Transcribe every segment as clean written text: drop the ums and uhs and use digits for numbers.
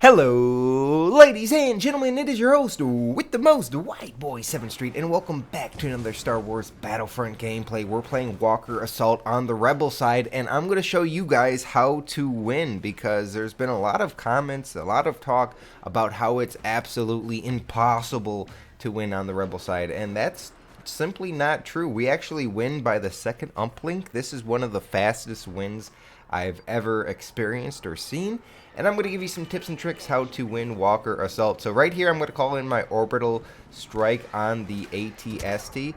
Hello, ladies and gentlemen, it is your host with the most, White Boy 7th Street, and welcome back to another Star Wars Battlefront gameplay. We're playing Walker Assault on the Rebel side, and I'm going to show you guys how to win, because there's been a lot of comments, a lot of talk about how it's absolutely impossible to win on the Rebel side, and that's simply not true. We actually win by the second uplink. This is one of the fastest wins I've ever experienced or seen, and I'm going to give you some tips and tricks how to win Walker Assault. So right here I'm going to call in my orbital strike on the ATST.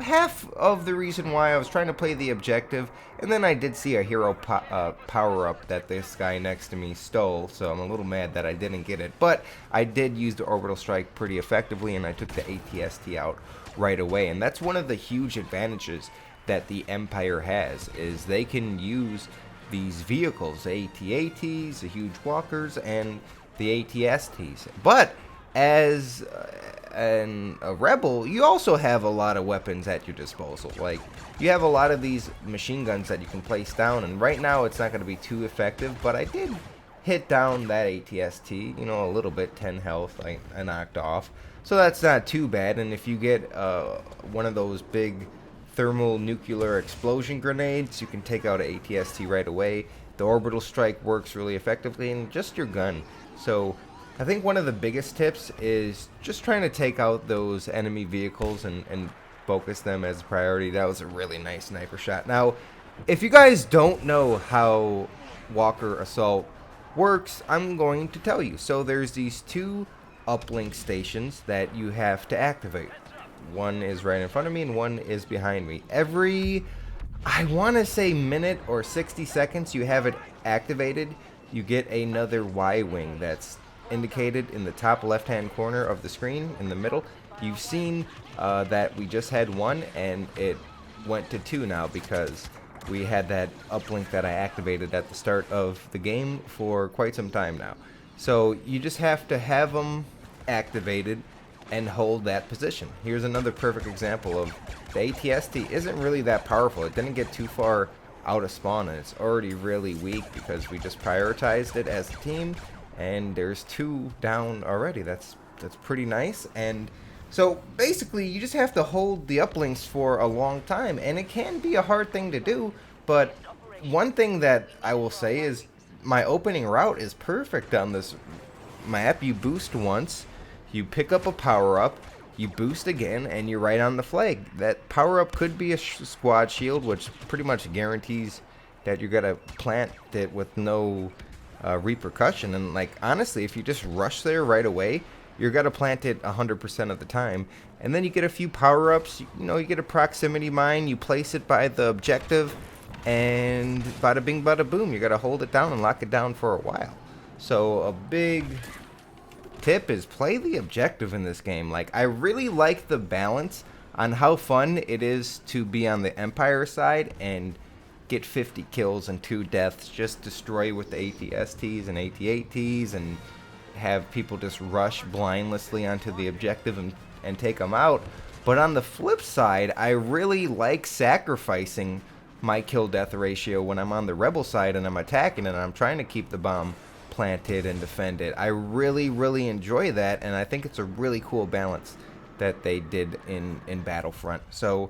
Half of the reason why I was trying to play the objective, and then I did see a hero power-up that this guy next to me stole, so I'm a little mad that I didn't get it. But I did use the orbital strike pretty effectively, and I took the ATST out right away. And that's one of the huge advantages that the Empire has, is they can use these vehicles, the AT-ATs, the huge walkers, and the ATSTs. But as a rebel, you also have a lot of weapons at your disposal. Like, you have a lot of these machine guns that you can place down, and right now it's not going to be too effective, but I did hit down that ATST, you know, a little bit, 10 health, I knocked off. So that's not too bad, and if you get one of those big thermal-nuclear explosion grenades, you can take out an ATST right away. The orbital strike works really effectively, and just your gun. So I think one of the biggest tips is just trying to take out those enemy vehicles and focus them as a priority. That was a really nice sniper shot. Now, if you guys don't know how Walker Assault works, I'm going to tell you. So there's these two uplink stations that you have to activate. One is right in front of me and one is behind me. Every, I want to say, minute or 60 seconds you have it activated, you get another Y-wing that's indicated in the top left-hand corner of the screen in the middle. You've seen that we just had one, and it went to two now because we had that uplink that I activated at the start of the game for quite some time now. So you just have to have them activated and hold that position. Here's another perfect example of the ATST isn't really that powerful. It didn't get too far out of spawn, and it's already really weak because we just prioritized it as a team, and there's two down already. That's pretty nice. And so basically you just have to hold the uplinks for a long time, and it can be a hard thing to do, but one thing that I will say is my opening route is perfect on this map. You boost once, you pick up a power-up, you boost again, and you're right on the flag. That power-up could be a squad shield, which pretty much guarantees that you're going to plant it with no repercussion. And, like, honestly, if you just rush there right away, you're going to plant it 100% of the time. And then you get a few power-ups. You know, you get a proximity mine, you place it by the objective, and bada bing, bada boom. You got to hold it down and lock it down for a while. So a big tip is play the objective in this game. Like, I really like the balance on how fun it is to be on the Empire side and get 50 kills and 2 deaths, just destroy with the ATSTs and AT-ATs and have people just rush blindlessly onto the objective and take them out. But on the flip side, I really like sacrificing my kill-death ratio when I'm on the Rebel side and I'm attacking and I'm trying to keep the bomb planted and defend it. I really enjoy that, and I think it's a really cool balance that they did in Battlefront. So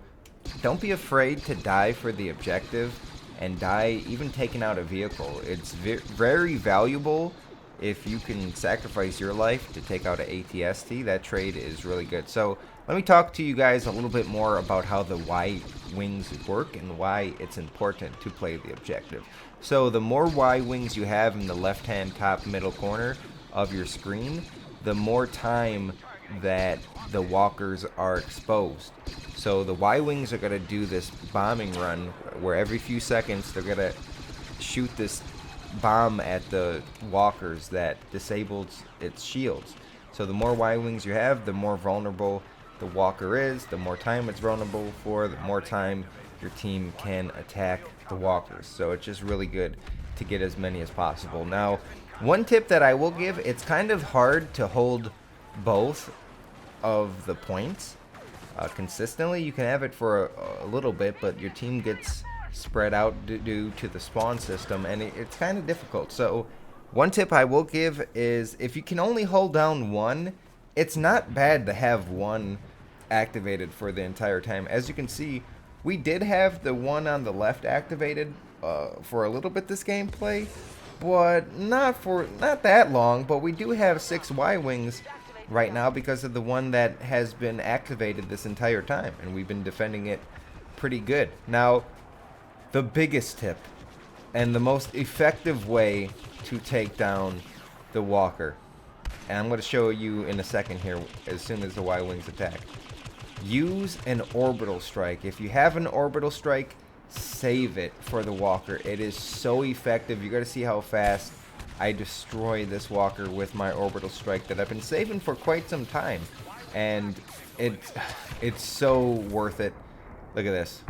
don't be afraid to die for the objective and die even taking out a vehicle. It's very valuable if you can sacrifice your life to take out an ATST. That trade is really good. So let me talk to you guys a little bit more about how the Y-wings work and why it's important to play the objective. So the more Y-wings you have in the left-hand top middle corner of your screen, the more time that the walkers are exposed. So the Y-wings are going to do this bombing run where every few seconds they're going to shoot this bomb at the walkers that disables its shields. So the more Y-wings you have, the more vulnerable the walker is, the more time it's vulnerable for, the more time your team can attack the walkers. So it's just really good to get as many as possible. Now, one tip that I will give, it's kind of hard to hold both of the points consistently. You can have it for a little bit, but your team gets spread out due to the spawn system, and it's kind of difficult. So One tip I will give is if you can only hold down one, it's not bad to have one activated for the entire time. As you can see, we did have the one on the left activated for a little bit this gameplay, but not that long. But we do have 6 Y-Wings right now because of the one that has been activated this entire time, and we've been defending it pretty good. Now, the biggest tip and the most effective way to take down the walker, and I'm going to show you in a second here as soon as the Y-Wings attack. Use an orbital strike. If you have an orbital strike, save it for the walker. It is so effective. You got to see how fast I destroy this walker with my orbital strike that I've been saving for quite some time, and it's so worth it. Look at this.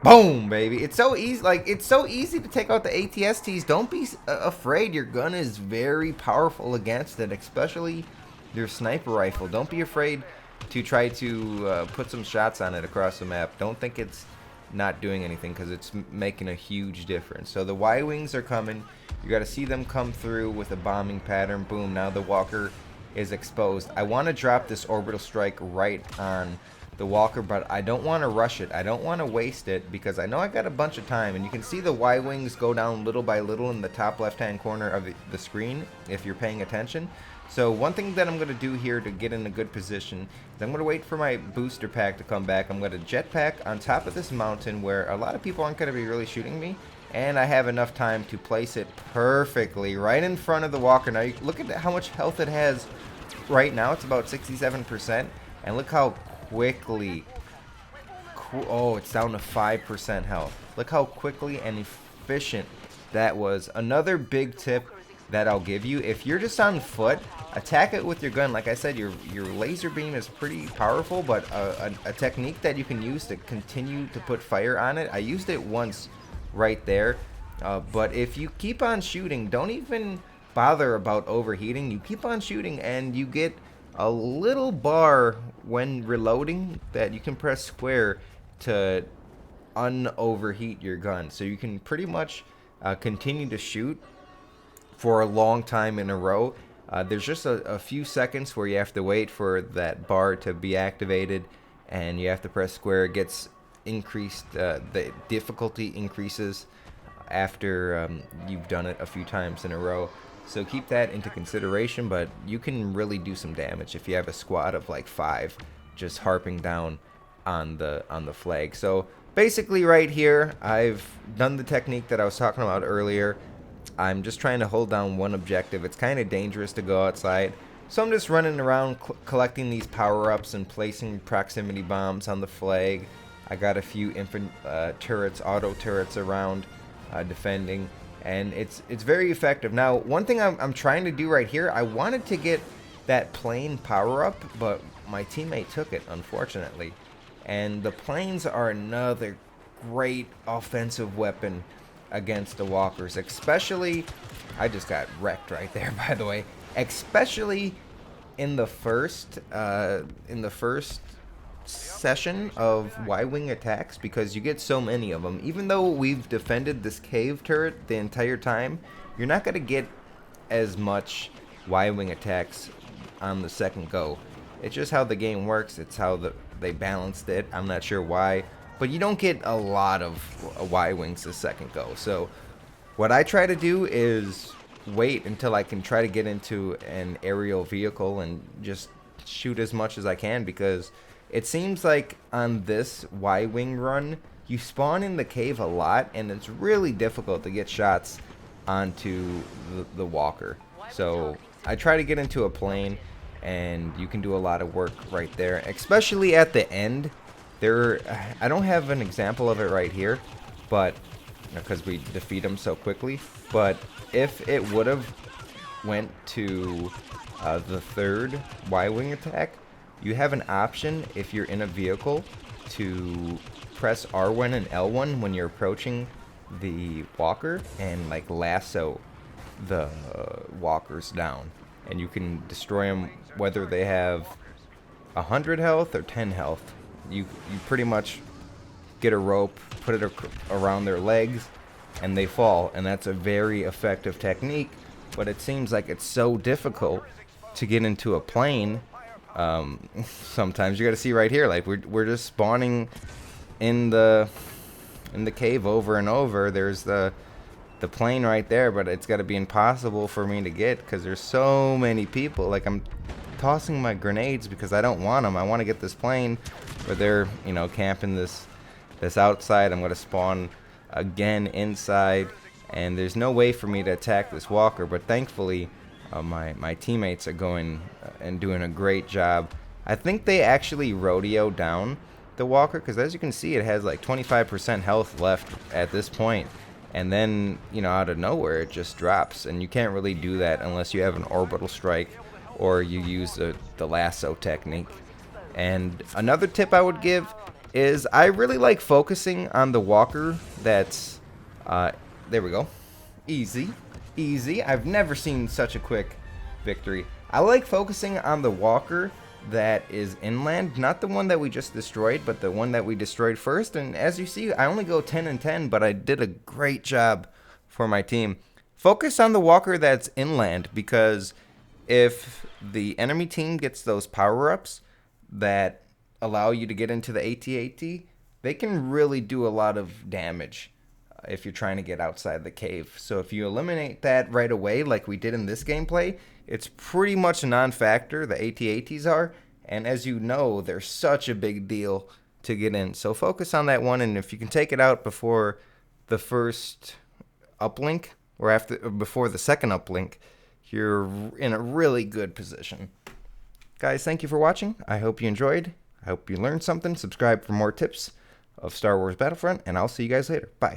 Boom, baby. It's so easy. Like, it's so easy to take out the ATSTs. Don't be afraid. Your gun is very powerful against it, especially your sniper rifle. Don't be afraid to try to put some shots on it across the map. Don't think it's not doing anything, because it's making a huge difference. So the Y-Wings are coming. You got to see them come through with a bombing pattern. Boom. Now the walker is exposed. I want to drop this orbital strike right on the walker, but I don't want to rush it. I don't want to waste it because I know I got a bunch of time, and you can see the Y-Wings go down little by little in the top left hand corner of the screen if you're paying attention. So one thing that I'm going to do here to get in a good position is I'm going to wait for my booster pack to come back. I'm going to jetpack on top of this mountain where a lot of people aren't going to be really shooting me, and I have enough time to place it perfectly right in front of the walker. Now you look at how much health it has right now. It's about 67%, and look how quickly, oh, it's down to 5% health. Look how quickly and efficient that was. Another big tip that I'll give you, if you're just on foot, attack it with your gun. Like I said, your laser beam is pretty powerful, but a technique that you can use to continue to put fire on it, I used it once right there, but if you keep on shooting, don't even bother about overheating. You keep on shooting and you get a little bar when reloading that you can press square to unoverheat your gun, so you can pretty much continue to shoot for a long time in a row. There's just a few seconds where you have to wait for that bar to be activated, and you have to press square. It gets increased, the difficulty increases after you've done it a few times in a row. So keep that into consideration, but you can really do some damage if you have a squad of like 5 just harping down on the flag. So basically right here, I've done the technique that I was talking about earlier. I'm just trying to hold down one objective. It's kind of dangerous to go outside, so I'm just running around collecting these power-ups and placing proximity bombs on the flag. I got a few turrets, auto turrets around defending, and it's very effective. Now, one thing I'm trying to do right here, I wanted to get that plane power-up, but my teammate took it, unfortunately. And the planes are another great offensive weapon against the walkers, especially, I just got wrecked right there, by the way, especially in the first session of Y-Wing attacks, because you get so many of them. Even though we've defended this cave turret the entire time, you're not going to get as much Y-Wing attacks on the second go. It's just how the game works. It's how they balanced it. I'm not sure why, but you don't get a lot of Y-Wings the second go. So what I try to do is wait until I can try to get into an aerial vehicle and just shoot as much as I can, because it seems like on this Y-Wing run, you spawn in the cave a lot, and it's really difficult to get shots onto the walker. So I try to get into a plane, and you can do a lot of work right there, especially at the end. I don't have an example of it right here, but because we defeat them so quickly, but if it would have went to the third Y-Wing attack, you have an option if you're in a vehicle to press R1 and L1 when you're approaching the walker and like lasso the walkers down, and you can destroy them whether they have 100 health or 10 health. You pretty much get a rope, put it around their legs, and they fall, and that's a very effective technique but it seems like it's so difficult to get into a plane. Sometimes you got to see right here, like we're just spawning in the cave over and over. There's the plane right there, but it's got to be impossible for me to get because there's so many people. Like, I'm tossing my grenades because I don't want them. I want to get this plane, but they're, you know, camping this outside. I'm going to spawn again inside, and there's no way for me to attack this walker, but thankfully my teammates are going and doing a great job. I think they actually rodeo down the walker because, as you can see, it has like 25% health left at this point, and then, you know, out of nowhere it just drops, and you can't really do that unless you have an orbital strike or you use the lasso technique. And another tip I would give is I really like focusing on the walker that's there we go, easy. I've never seen such a quick victory. I like focusing on the walker that is inland, not the one that we just destroyed, but the one that we destroyed first. And as you see, I only go 10 and 10, but I did a great job for my team. Focus on the walker that's inland, because if the enemy team gets those power-ups that allow you to get into the AT-AT, they can really do a lot of damage if you're trying to get outside the cave. So if you eliminate that right away, like we did in this gameplay, it's pretty much a non-factor. The AT-ATs are, and as you know, they're such a big deal to get in. So focus on that one, and if you can take it out before the first uplink or before the second uplink, you're in a really good position. Guys, thank you for watching. I hope you enjoyed. I hope you learned something. Subscribe for more tips of Star Wars Battlefront, and I'll see you guys later. Bye.